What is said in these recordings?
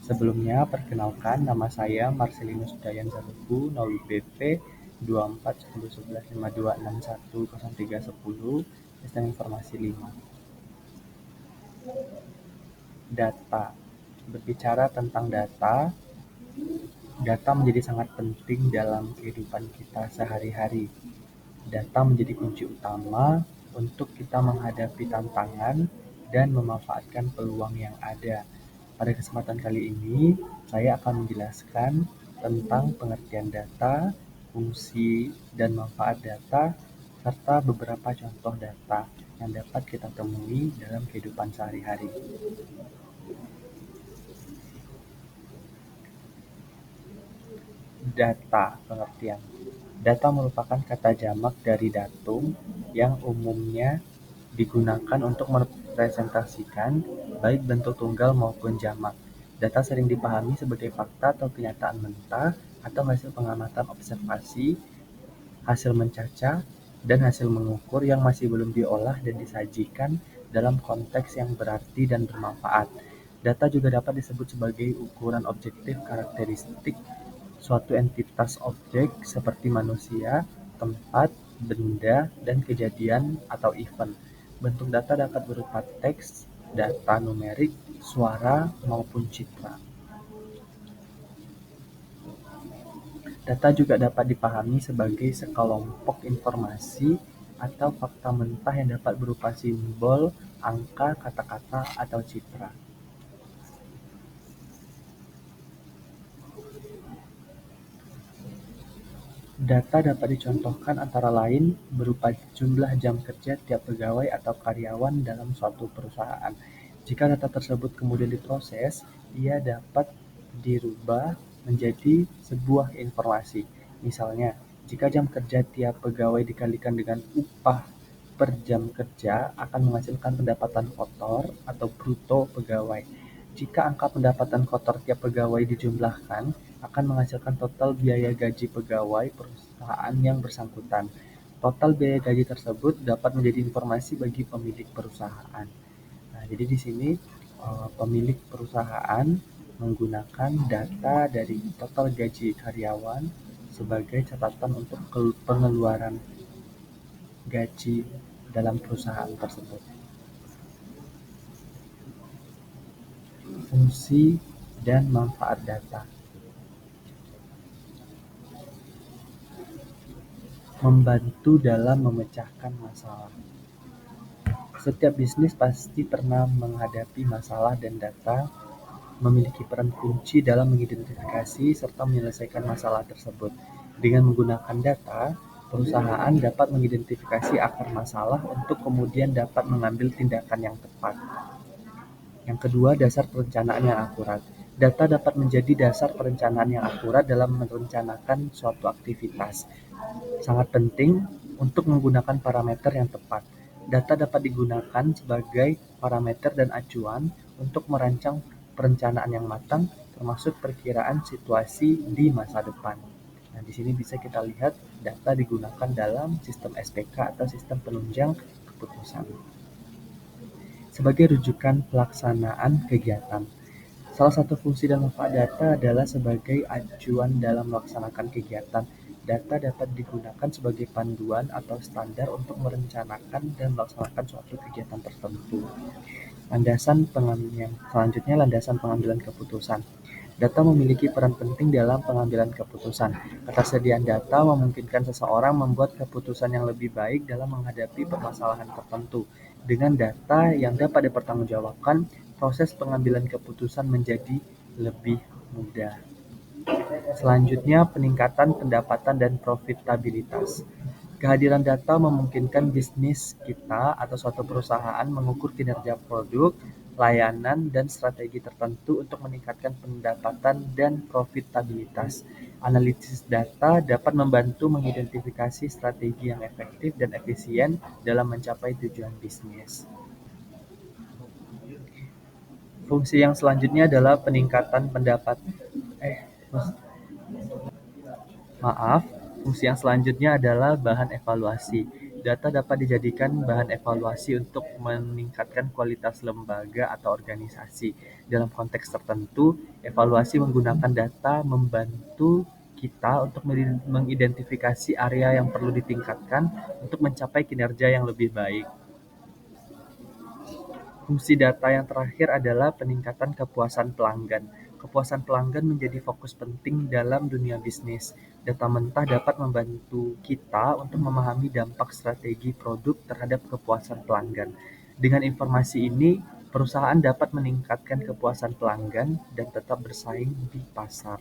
Sebelumnya, perkenalkan nama saya Marcelinus Dayan Zaluku, NOWI BP 24101152610310, Sistem Informasi 5. Data. Berbicara tentang data, data menjadi sangat penting dalam kehidupan kita sehari-hari. Data menjadi kunci utama untuk kita menghadapi tantangan dan memanfaatkan peluang yang ada. Pada kesempatan kali ini, saya akan menjelaskan tentang pengertian data, fungsi dan manfaat data, serta beberapa contoh data yang dapat kita temui dalam kehidupan sehari-hari. Data, pengertian. Data merupakan kata jamak dari datum yang umumnya digunakan untuk merepresentasikan baik bentuk tunggal maupun jamak. Data sering dipahami sebagai fakta atau kenyataan mentah atau hasil pengamatan observasi, hasil mencaca, dan hasil mengukur yang masih belum diolah dan disajikan dalam konteks yang berarti dan bermanfaat. Data juga dapat disebut sebagai ukuran objektif karakteristik suatu entitas objek seperti manusia, tempat, benda, dan kejadian atau event. Bentuk data dapat berupa teks, data numerik, suara, maupun citra. Data juga dapat dipahami sebagai sekelompok informasi atau fakta mentah yang dapat berupa simbol, angka, kata-kata, atau citra. Data dapat dicontohkan antara lain berupa jumlah jam kerja tiap pegawai atau karyawan dalam suatu perusahaan. Jika data tersebut kemudian diproses, ia dapat dirubah menjadi sebuah informasi. Misalnya, jika jam kerja tiap pegawai dikalikan dengan upah per jam kerja akan menghasilkan pendapatan kotor atau bruto pegawai. Jika angka pendapatan kotor tiap pegawai dijumlahkan, akan menghasilkan total biaya gaji pegawai perusahaan yang bersangkutan. Total biaya gaji tersebut dapat menjadi informasi bagi pemilik perusahaan. Nah, jadi di sini pemilik perusahaan menggunakan data dari total gaji karyawan sebagai catatan untuk pengeluaran gaji dalam perusahaan tersebut. Fungsi dan manfaat data. Membantu dalam memecahkan masalah. Setiap bisnis pasti pernah menghadapi masalah dan data memiliki peran kunci dalam mengidentifikasi serta menyelesaikan masalah tersebut. Dengan menggunakan data, perusahaan dapat mengidentifikasi akar masalah untuk kemudian dapat mengambil tindakan yang tepat. Yang kedua, dasar perencanaan yang akurat. Data dapat menjadi dasar perencanaan yang akurat dalam merencanakan suatu aktivitas. Sangat penting untuk menggunakan parameter yang tepat. Data dapat digunakan sebagai parameter dan acuan untuk merancang perencanaan yang matang, termasuk perkiraan situasi di masa depan. Nah, di sini bisa kita lihat data digunakan dalam sistem SPK atau sistem penunjang keputusan. Sebagai rujukan pelaksanaan kegiatan. Salah satu fungsi dan manfaat data adalah sebagai acuan dalam melaksanakan kegiatan. Data dapat digunakan sebagai panduan atau standar untuk merencanakan dan melaksanakan suatu kegiatan tertentu. Landasan pengambilan keputusan. Data memiliki peran penting dalam pengambilan keputusan. Ketersediaan data memungkinkan seseorang membuat keputusan yang lebih baik dalam menghadapi permasalahan tertentu. Dengan data yang dapat dipertanggungjawabkan, proses pengambilan keputusan menjadi lebih mudah. Selanjutnya, peningkatan pendapatan dan profitabilitas. Kehadiran data memungkinkan bisnis kita atau suatu perusahaan mengukur kinerja produk, layanan, dan strategi tertentu untuk meningkatkan pendapatan dan profitabilitas. Analisis data dapat membantu mengidentifikasi strategi yang efektif dan efisien dalam mencapai tujuan bisnis. Fungsi yang selanjutnya adalah peningkatan Fungsi yang selanjutnya adalah bahan evaluasi. Data dapat dijadikan bahan evaluasi untuk meningkatkan kualitas lembaga atau organisasi. Dalam konteks tertentu, evaluasi menggunakan data membantu kita untuk mengidentifikasi area yang perlu ditingkatkan untuk mencapai kinerja yang lebih baik. Fungsi data yang terakhir adalah peningkatan kepuasan pelanggan. Kepuasan pelanggan menjadi fokus penting dalam dunia bisnis. Data mentah dapat membantu kita untuk memahami dampak strategi produk terhadap kepuasan pelanggan. Dengan informasi ini, perusahaan dapat meningkatkan kepuasan pelanggan dan tetap bersaing di pasar.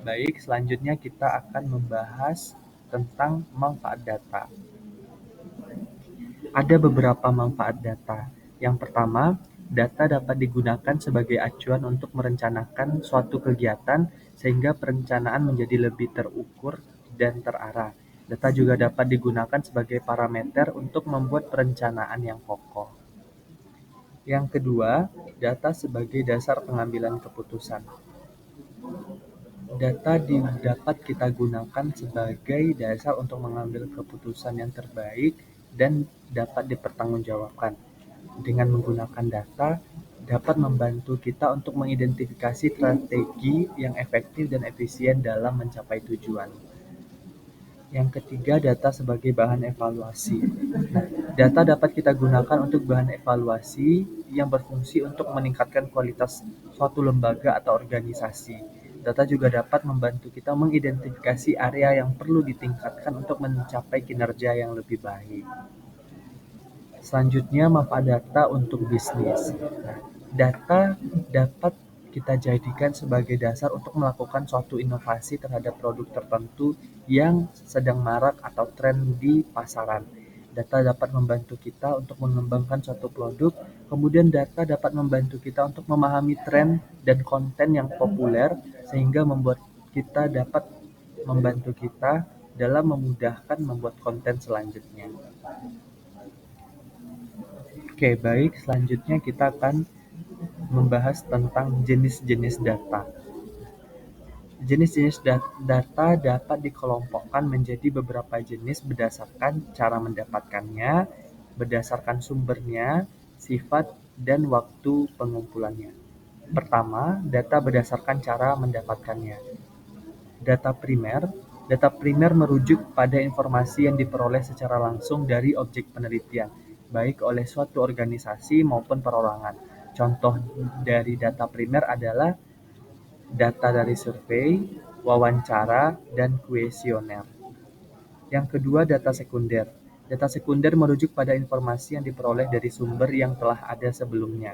Baik, selanjutnya kita akan membahas tentang manfaat data. Ada beberapa manfaat data. Yang pertama, data dapat digunakan sebagai acuan untuk merencanakan suatu kegiatan sehingga perencanaan menjadi lebih terukur dan terarah. Data juga dapat digunakan sebagai parameter untuk membuat perencanaan yang kokoh. Yang kedua, data sebagai dasar pengambilan keputusan. Data dapat kita gunakan sebagai dasar untuk mengambil keputusan yang terbaik dan dapat dipertanggungjawabkan. Dengan menggunakan data, dapat membantu kita untuk mengidentifikasi strategi yang efektif dan efisien dalam mencapai tujuan. Yang ketiga, data sebagai bahan evaluasi. Nah, data dapat kita gunakan untuk bahan evaluasi yang berfungsi untuk meningkatkan kualitas suatu lembaga atau organisasi. Data juga dapat membantu kita mengidentifikasi area yang perlu ditingkatkan untuk mencapai kinerja yang lebih baik. Selanjutnya, manfaat data untuk bisnis. Nah, data dapat kita jadikan sebagai dasar untuk melakukan suatu inovasi terhadap produk tertentu yang sedang marak atau tren di pasaran. Data dapat membantu kita untuk mengembangkan suatu produk, kemudian data dapat membantu kita untuk memahami tren dan konten yang populer, sehingga membuat kita dapat membantu kita dalam memudahkan membuat konten selanjutnya. Oke, baik. Selanjutnya kita akan membahas tentang jenis-jenis data. Jenis-jenis data dapat dikelompokkan menjadi beberapa jenis berdasarkan cara mendapatkannya, berdasarkan sumbernya, sifat, dan waktu pengumpulannya. Pertama, data berdasarkan cara mendapatkannya. Data primer. Data primer merujuk pada informasi yang diperoleh secara langsung dari objek penelitian, baik oleh suatu organisasi maupun perorangan. Contoh dari data primer adalah data dari survei, wawancara, dan kuesioner. Yang kedua, data sekunder. Data sekunder merujuk pada informasi yang diperoleh dari sumber yang telah ada sebelumnya.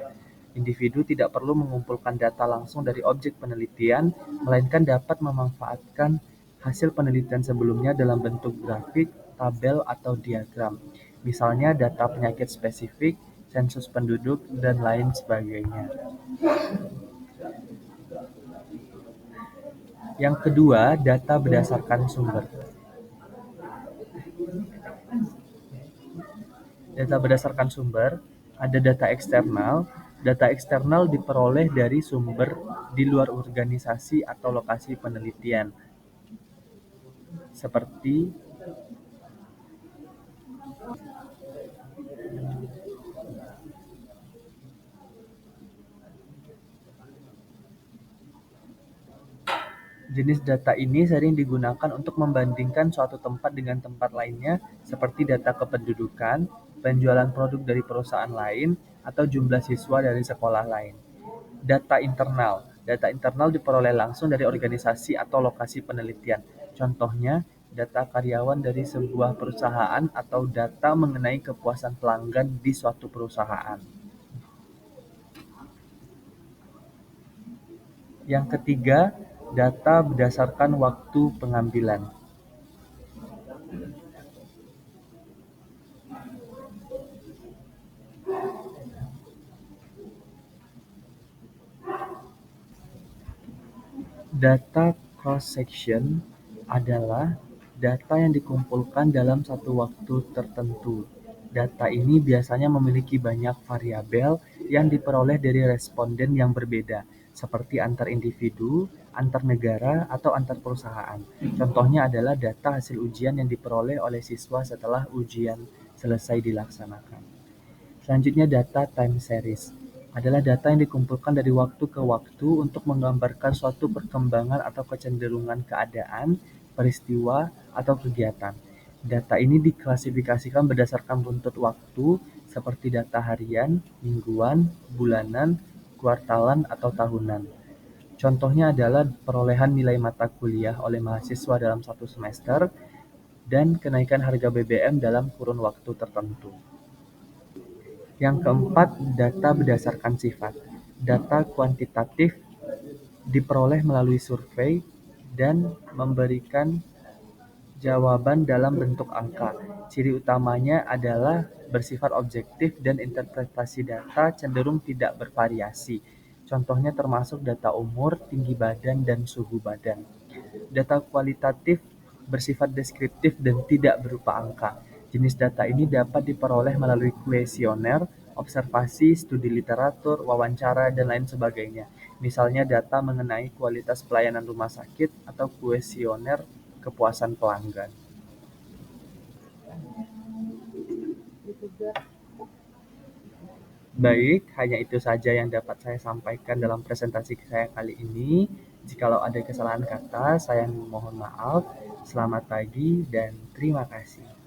Individu tidak perlu mengumpulkan data langsung dari objek penelitian, melainkan dapat memanfaatkan hasil penelitian sebelumnya dalam bentuk grafik, tabel, atau diagram. Misalnya data penyakit spesifik, sensus penduduk, dan lain sebagainya. Yang kedua, data berdasarkan sumber. Data berdasarkan sumber, ada data eksternal. Data eksternal diperoleh dari sumber di luar organisasi atau lokasi penelitian, seperti jenis data ini sering digunakan untuk membandingkan suatu tempat dengan tempat lainnya, seperti data kependudukan, penjualan produk dari perusahaan lain, atau jumlah siswa dari sekolah lain. Data internal. Data internal diperoleh langsung dari organisasi atau lokasi penelitian. Contohnya, data karyawan dari sebuah perusahaan atau data mengenai kepuasan pelanggan di suatu perusahaan. Yang ketiga, data berdasarkan waktu pengambilan. Data cross-section adalah data yang dikumpulkan dalam satu waktu tertentu. Data ini biasanya memiliki banyak variabel yang diperoleh dari responden yang berbeda. seperti antar individu, antar negara, atau antar perusahaan. Contohnya adalah data hasil ujian yang diperoleh oleh siswa setelah ujian selesai dilaksanakan. Selanjutnya, data time series adalah data yang dikumpulkan dari waktu ke waktu untuk menggambarkan suatu perkembangan atau kecenderungan keadaan, peristiwa, atau kegiatan. Data ini diklasifikasikan berdasarkan buntut waktu, seperti data harian, mingguan, bulanan, kuartalan, atau tahunan. Contohnya adalah perolehan nilai mata kuliah oleh mahasiswa dalam satu semester dan kenaikan harga BBM dalam kurun waktu tertentu. Yang keempat, data berdasarkan sifat. Data kuantitatif diperoleh melalui survei dan memberikan jawaban dalam bentuk angka. Ciri utamanya adalah bersifat objektif dan interpretasi data cenderung tidak bervariasi. Contohnya termasuk data umur, tinggi badan, dan suhu badan. Data kualitatif bersifat deskriptif dan tidak berupa angka. Jenis data ini dapat diperoleh melalui kuesioner, observasi, studi literatur, wawancara, dan lain sebagainya. Misalnya data mengenai kualitas pelayanan rumah sakit atau kuesioner kepuasan pelanggan. Baik, hanya itu saja yang dapat saya sampaikan dalam presentasi saya kali ini. Jikalau ada kesalahan kata, saya mohon maaf. Selamat pagi dan terima kasih.